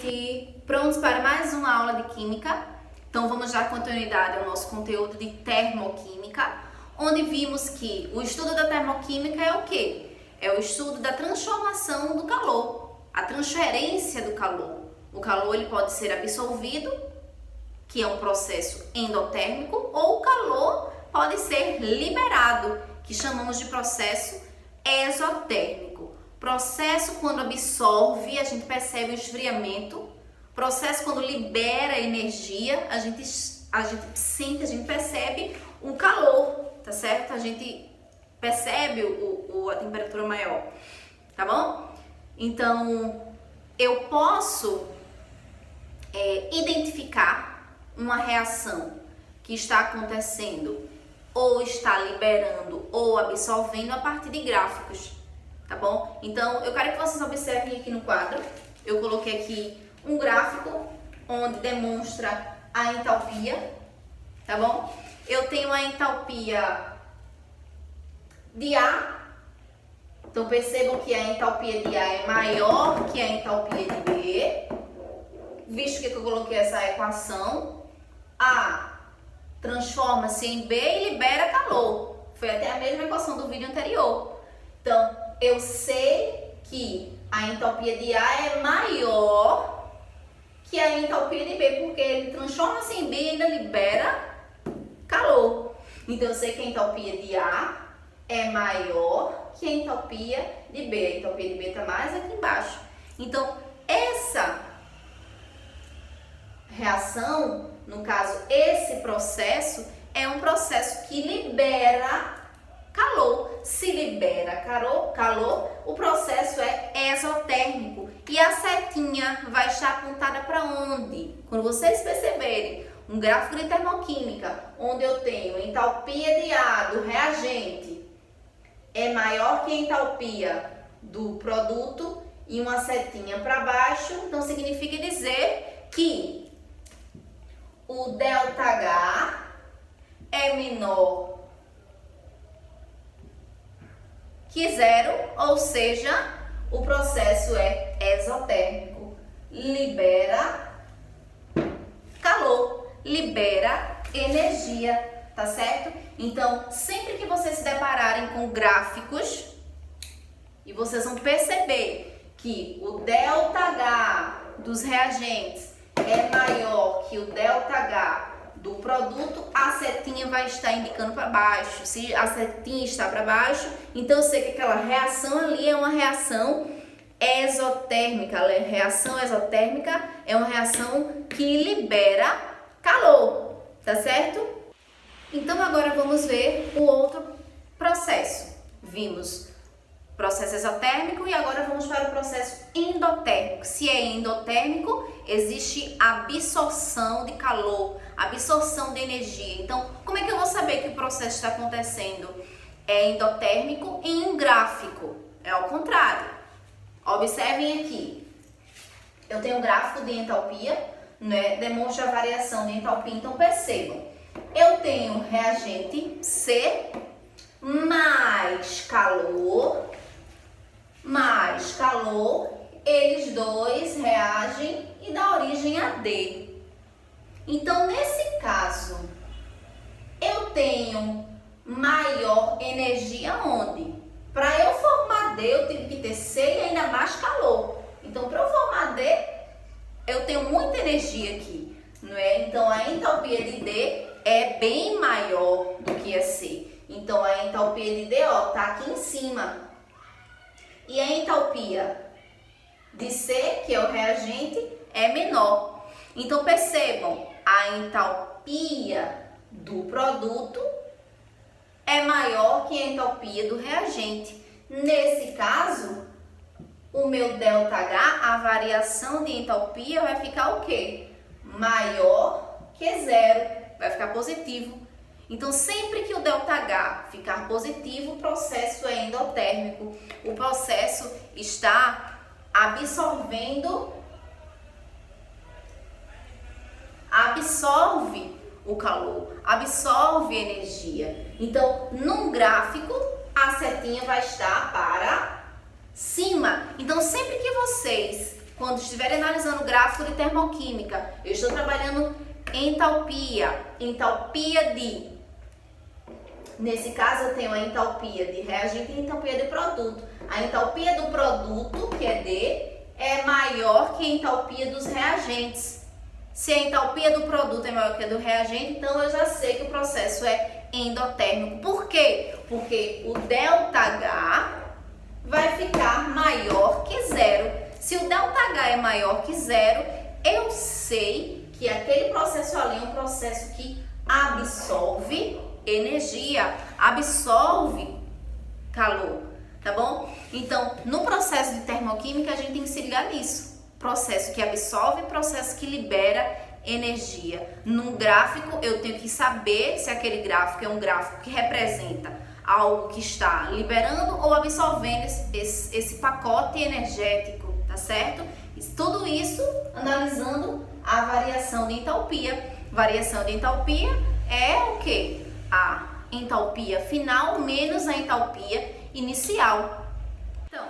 gente! Prontos para mais uma aula de Química? Então vamos dar continuidade ao nosso conteúdo de Termoquímica, onde vimos que o estudo da termoquímica é o quê? É o estudo da transformação do calor, a transferência do calor. O calor ele pode ser absorvido, que é um processo endotérmico, ou o calor pode ser liberado, que chamamos de processo exotérmico. Processo quando absorve, a gente percebe o esfriamento. Processo quando libera energia, a gente sente, a gente percebe o calor, tá certo? A gente percebe a temperatura maior, tá bom? Então, eu posso identificar uma reação que está acontecendo ou está liberando ou absorvendo a partir de gráficos, tá bom? Então, eu quero que vocês observem aqui no quadro. Eu coloquei aqui um gráfico onde demonstra a entalpia, tá bom? Eu tenho a entalpia de A. Então, percebam que a entalpia de A é maior que a entalpia de B. Visto que eu coloquei essa equação, A transforma-se em B e libera calor. Foi até a mesma equação do vídeo anterior. Então, eu sei que a entalpia de A é maior que a entalpia de B, porque ele transforma-se em B e ainda libera calor. Então, eu sei que a entalpia de A é maior que a entalpia de B. A entalpia de B está mais aqui embaixo. Então, essa reação, no caso, esse processo, é um processo que libera calor. Se libera calor, o processo é exotérmico. E a setinha vai estar apontada para onde? Quando vocês perceberem um gráfico de termoquímica, onde eu tenho a entalpia de A do reagente é maior que a entalpia do produto e uma setinha para baixo, então significa dizer que o ΔH é menor que zero, ou seja, o processo é exotérmico, libera calor, libera energia, tá certo? Então, sempre que vocês se depararem com gráficos, e vocês vão perceber que o ΔH dos reagentes é maior que o ΔH do produto, a setinha vai estar indicando para baixo. Se a setinha está para baixo, então eu sei que aquela reação ali é uma reação exotérmica. A reação exotérmica é uma reação que libera calor, tá certo? Então agora vamos ver o outro processo. Vimos processo exotérmico e agora vamos para o processo endotérmico. Se é endotérmico, existe absorção de calor, absorção de energia. Então, como é que eu vou saber que o processo está acontecendo? É endotérmico em um gráfico. É ao contrário. Observem aqui. Eu tenho um gráfico de entalpia, né? Demonstra a variação de entalpia. Então, percebam. Eu tenho reagente C mais calor, eles dois reagem e dá origem a D. Então, nesse caso, eu tenho maior energia onde? Para eu formar D, eu tive que ter C e ainda mais calor. Então, para eu formar D, eu tenho muita energia aqui, não é? Então, a entalpia de D é bem maior do que a C. Então, a entalpia de D, ó, tá aqui em cima. E a entalpia de C, que é o reagente, é menor. Então, percebam, a entalpia do produto é maior que a entalpia do reagente. Nesse caso, o meu ΔH, a variação de entalpia, vai ficar o quê? Maior que zero, vai ficar positivo. Então, sempre que o ΔH ficar positivo, o processo é endotérmico. O processo está absorve o calor, absorve energia. Então, num gráfico, a setinha vai estar para cima. Então, sempre que vocês quando estiver analisando o gráfico de termoquímica, eu estou trabalhando entalpia, entalpia de... Nesse caso, eu tenho a entalpia de reagente e a entalpia de produto. A entalpia do produto, que é D, é maior que a entalpia dos reagentes. Se a entalpia do produto é maior que a do reagente, então eu já sei que o processo é endotérmico. Por quê? Porque o ΔH vai ficar maior que zero. Se o ΔH é maior que zero, eu sei que aquele processo ali é um processo que absorve energia, absorve calor, tá bom? Então, no processo de termoquímica, a gente tem que se ligar nisso. Processo que absorve, processo que libera energia. Num gráfico, eu tenho que saber se aquele gráfico é um gráfico que representa algo que está liberando ou absorvendo esse pacote energético, tá certo? Tudo isso analisando a variação de entalpia. Variação de entalpia é o quê? A entalpia final menos a entalpia inicial. Então,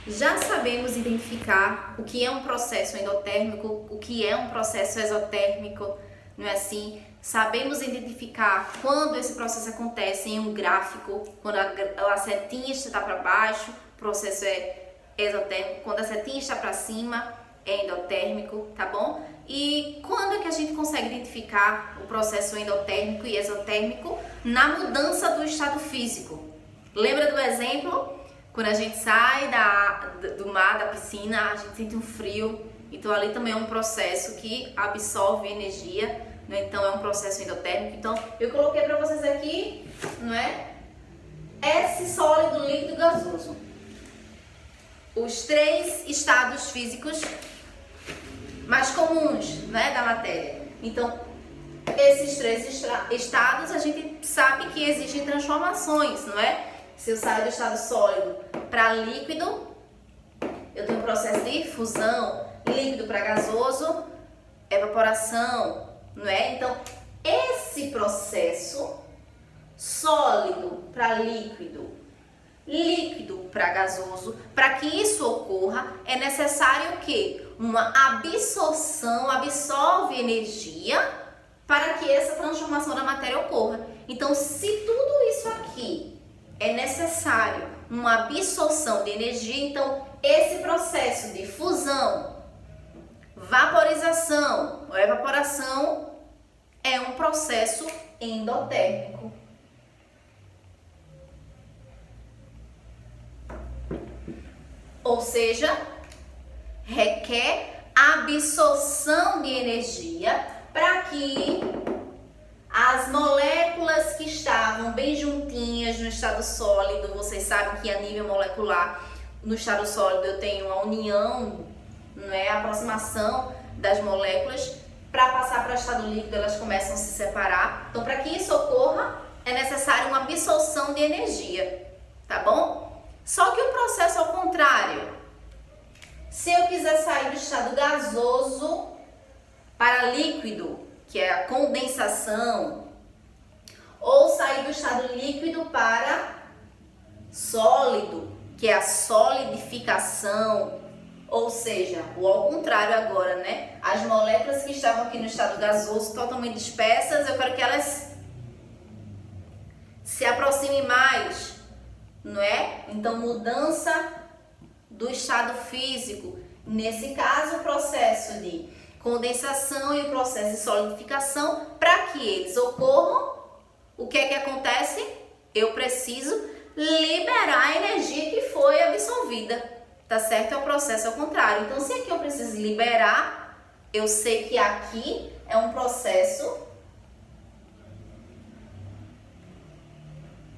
já sabemos identificar o que é um processo endotérmico, o que é um processo exotérmico, não é assim? Sabemos identificar quando esse processo acontece em um gráfico, quando a setinha está para baixo, o processo é exotérmico, quando a setinha está para cima, é endotérmico, tá bom? E quando é que a gente consegue identificar o processo endotérmico e exotérmico? Na mudança do estado físico. Lembra do exemplo? Quando a gente sai do mar, da piscina, a gente sente um frio. Então ali também é um processo que absorve energia, né? Então é um processo endotérmico. Então eu coloquei para vocês aqui, não é? S, sólido, líquido, gasoso. Os 3 estados físicos mais comuns, né, da matéria. Então, esses 3 estados, a gente sabe que existem transformações, não é? Se eu saio do estado sólido para líquido, eu tenho um processo de fusão, líquido para gasoso, evaporação, não é? Então, esse processo, sólido para líquido, líquido para gasoso, para que isso ocorra, é necessário que uma absorção, absorve energia para que essa transformação da matéria ocorra. Então, se tudo isso aqui é necessário uma absorção de energia, então esse processo de fusão, vaporização ou evaporação é um processo endotérmico. Ou seja, requer absorção de energia para que as moléculas que estavam bem juntinhas no estado sólido, vocês sabem que a nível molecular, no estado sólido eu tenho a união, não é, a aproximação das moléculas, para passar para o estado líquido elas começam a se separar. Então, para que isso ocorra, é necessário uma absorção de energia, tá bom? Só que o processo ao contrário, se eu quiser sair do estado gasoso para líquido, que é a condensação, ou sair do estado líquido para sólido, que é a solidificação, ou seja, o ao contrário agora, né? As moléculas que estavam aqui no estado gasoso totalmente dispersas, eu quero que elas se aproximem mais, não é? Então, mudança do estado físico. Nesse caso, o processo de condensação e o processo de solidificação, para que eles ocorram, o que é que acontece? Eu preciso liberar a energia que foi absorvida, tá certo? É o processo ao contrário. Então, se aqui eu preciso liberar, eu sei que aqui é um processo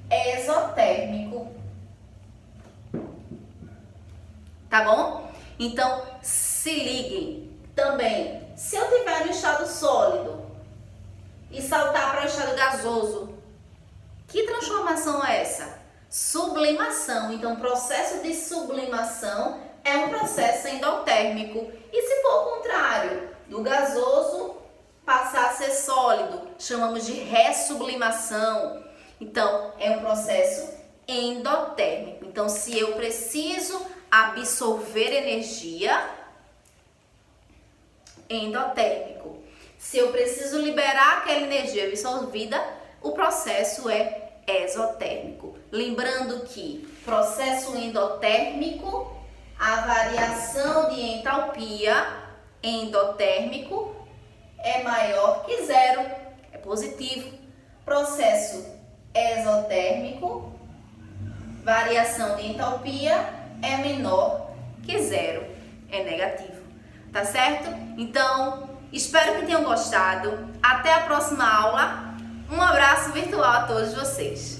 exotérmico. Tá bom? Então, se liguem também. Se eu tiver no estado sólido e saltar para o estado gasoso, que transformação é essa? Sublimação. Então, o processo de sublimação é um processo endotérmico. E se for o contrário, do gasoso passar a ser sólido, chamamos de ressublimação. Então, é um processo endotérmico. Então, se eu preciso absorver energia, endotérmico. Se eu preciso liberar aquela energia absorvida, o processo é exotérmico. Lembrando que processo endotérmico, a variação de entalpia endotérmico é maior que zero, é positivo. Processo exotérmico, variação de entalpia é menor que zero, é negativo. Tá certo? Então, espero que tenham gostado. Até a próxima aula. Um abraço virtual a todos vocês.